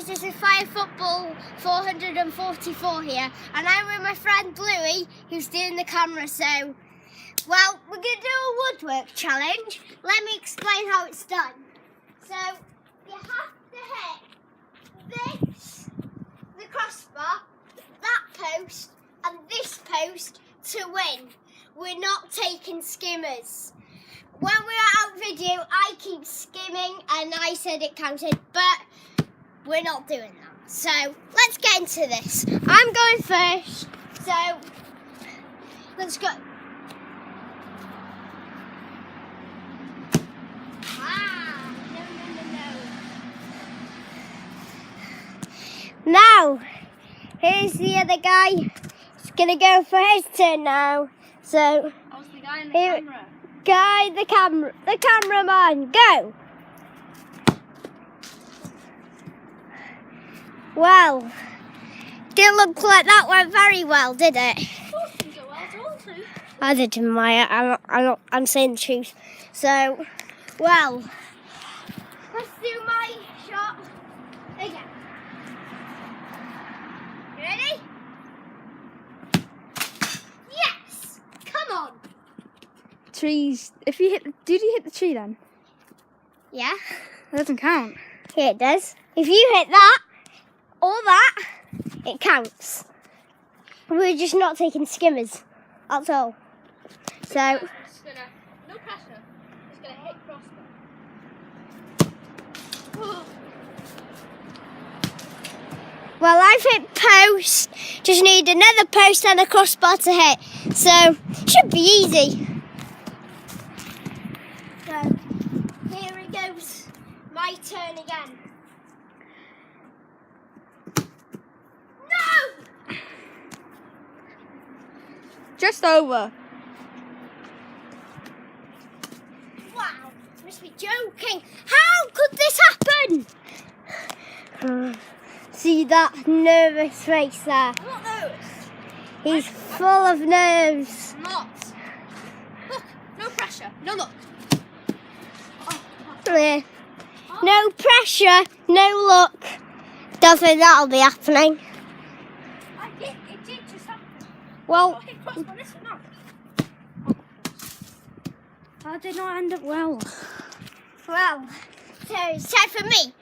guys, this is FireFootballer444 here, and I'm with my friend Louie, who's doing the camera. So, well, we're going to do a woodwork challenge. Let me explain how it's done. So, you have to hit this, the crossbar, that post, and this post to win. We're not taking skimmers. When we were out video, I keep skimming and I said it counted, but we're not doing that. So let's get into this. I'm going first, so let's go. No. Now, here's the other guy. He's gonna go for his turn now. So, how's the guy in the camera? Guy, the cameraman, go! Well, didn't look like that went very well, did it? I didn't, Maya. I'm saying the truth. So, well, let's do my shot again. You ready? Yes! Come on! Trees. If you hit, did you hit the tree then? Yeah. That doesn't count. Yeah, it does. If you hit that or that, it counts. We're just not taking skimmers. That's all. So. No pressure. Just gonna hit crossbar. Well, I've hit post. Just need another post and a crossbar to hit. So should be easy. So, here it goes. My turn again. No! Just over. Wow, must be joking. How could this happen? See that nervous face there? I'm not nervous. He's full of nerves. I'm not. Look, no pressure. No look. No pressure, no luck. Don't think that'll be happening. It did just happen. Well, Hit crossbar, listen now. That did not end up well. so it's time for me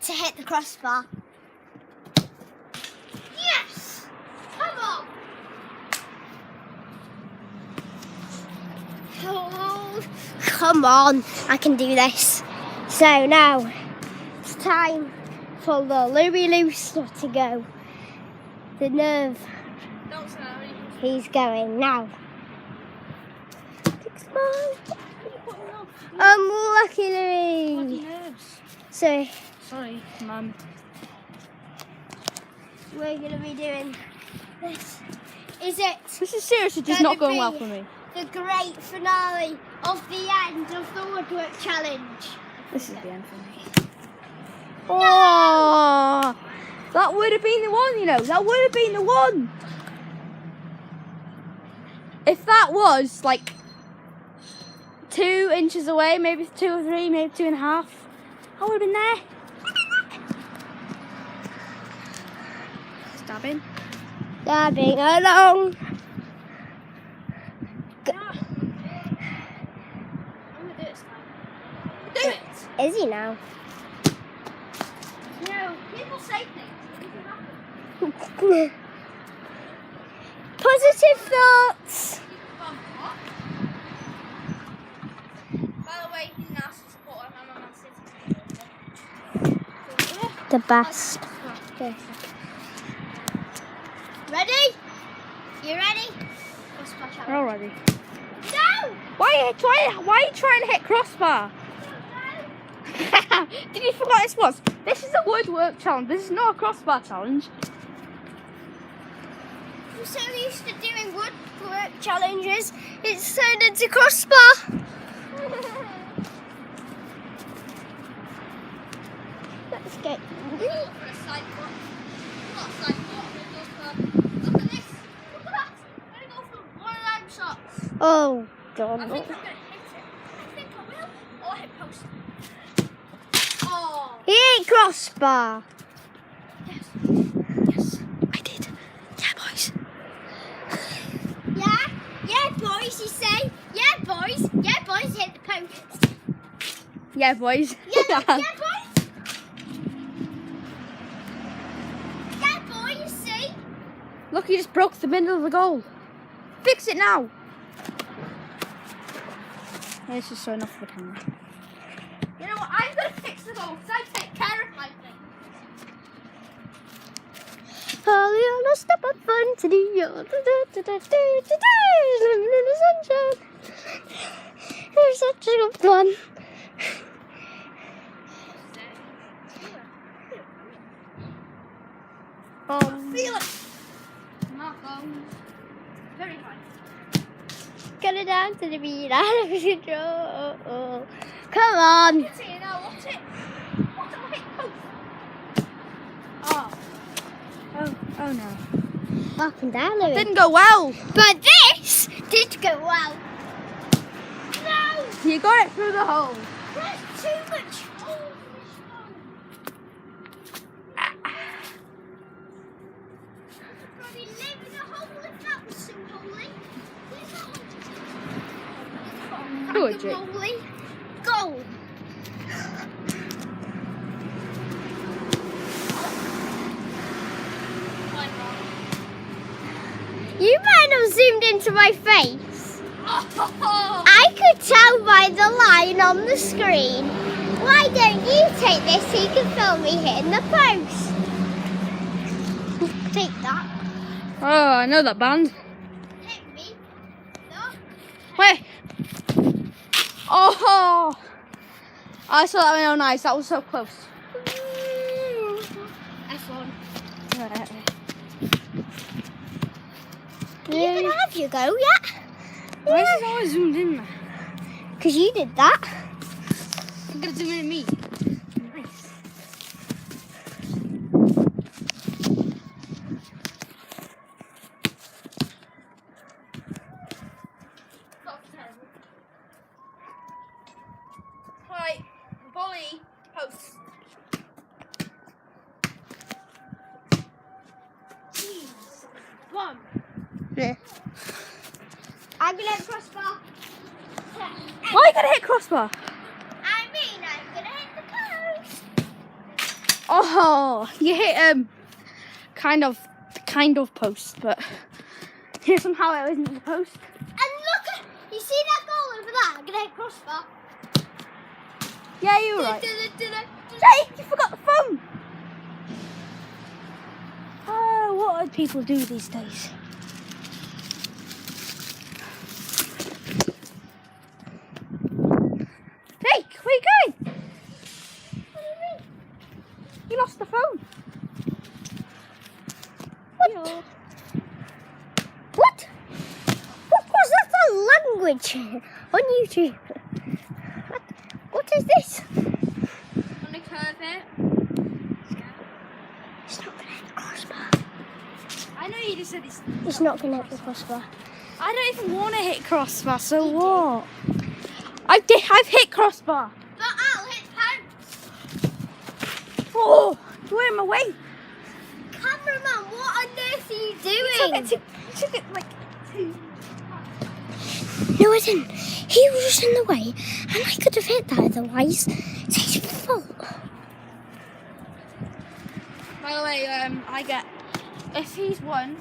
to hit the crossbar. Yes! Come on! Oh, come on, I can do this. So now, it's time for the Louie Looser to go. The nerve. Don't say that. He's going now. Unlucky Louie. Bloody nerves. So, Sorry, Mum. we're going to be doing this. Is it? This is seriously just Gonna not going be well for me. The great finale of the end of the woodwork challenge. This is the end for me. Oh, that would have been the one, you know. That would have been the one. If that was like 2 inches away, maybe 2 or 3, maybe 2.5, I would have been there. Stabbing. Stabbing along. I'm gonna do it this time. Do it. Is he now? No, people say things. It doesn't happen. Positive thoughts. By the way, he's an Arsenal supporter. I'm a Man City supporter. The best. Yeah. Ready? You ready? We're all ready. No! Why are you trying to hit crossbar? Did you forget what this was? This is a woodwork challenge. This is not a crossbar challenge. I'm so used to doing woodwork challenges, it's turned into crossbar. Let's go. Look at this. Look at that. I'm going to go for one of them shots. Oh, I God. think I'm going to hit it. I think I will. Or hit post. Oh. He ain't crossbar. Yes, I did. Yeah, boys. Yeah, boys, you say? Yeah, boys, hit the post. Yeah, boys. Yeah, boys. Yeah, boys, see? Look, he just broke the middle of the goal. Fix it now. Yeah, this is showing off the camera. You know what? I'm going to fix the goal because I take care of my thing. All you know, step up fun to do your living in the sunshine. It's such a good fun. Feel it. Very high. Get it down to the beat out of control. Come on. What's it now? What's it? What's it hit post? Oh no. Up and down, Louis. Didn't go well. But this did go well. No! You got it through the hole. There's too much hole in this one. Probably live in a hole if that was so holy. Go on, Jake. Holy. Goal. You might have zoomed into my face. Oh. I could tell by the line on the screen. Why don't you take this so you can film me hitting the post? Take that. Oh, I know that band. Hit me. No. Wait. Oh. I saw that one on ice. That was so close. F1. Right. You can have your go, yeah? Why is it always zoomed in there? Because you did that. I'm going to zoom in at me. Nice. That's terrible. Right, volley, post. Jeez. One. Yeah. I'm going to hit crossbar. Why are you going to hit crossbar? I mean, I'm going to hit the post. Oh, you hit kind of post, but here somehow it wasn't the post. And look at, you see that goal over there? I'm going to hit crossbar. Yeah, you were right. Jake, you forgot the phone. Oh, what do people do these days? Jake, where are you going? What do you mean? You lost the phone. What? What? What was that for language on YouTube? What is this? On the curve here. It's not going to hit the crossbar. I know you just said it's. It's not going to hit the crossbar. I don't even want to hit crossbar, so what? I've hit crossbar. But I'll hit post. Oh, you're in my way. Cameraman, what on earth are you doing? You took it like two. No, I didn't. He was just in the way, and I could have hit that otherwise. It's his fault. By the way, I get if he's won.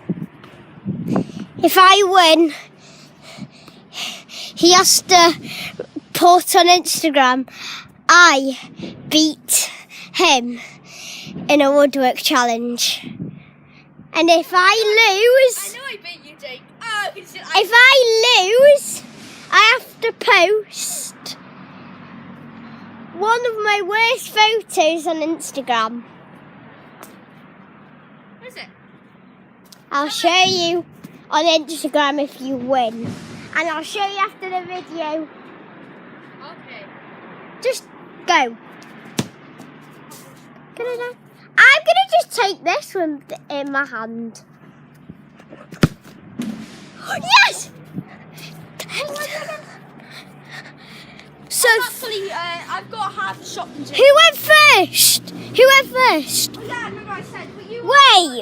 If I win, he has to post on Instagram, I beat him in a woodwork challenge. And if I lose, I know I beat you, Jake. Oh, if I lose, I have to post one of my worst photos on Instagram. Is it? I'll show you on Instagram if you win. And I'll show you after the video. Okay. Just go. Get it down. I'm going to just take this one in my hand. Yes! So Actually, I've got half the shop to do. who went first? Who went first? Oh, yeah, remember I said, but you Wait.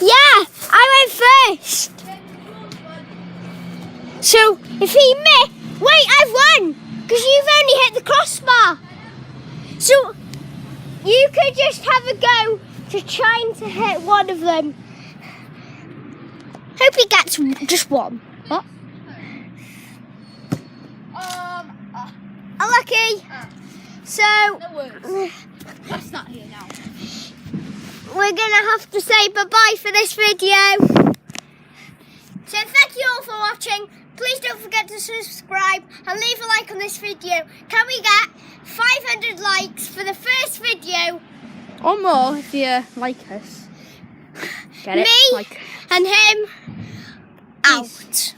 Yeah, I went first. So if he missed, wait, I've won because you've only hit the crossbar. So you could just have a go to trying to hit one of them. Hope he gets just one. What? Unlucky. So No worries. That's not here now. we're gonna have to say bye-bye for this video. So thank you all for watching. Please don't forget to subscribe and leave a like on this video. Can we get 500 likes for the first video? Or more if you like us. Get it? Me Like. and him Peace. out.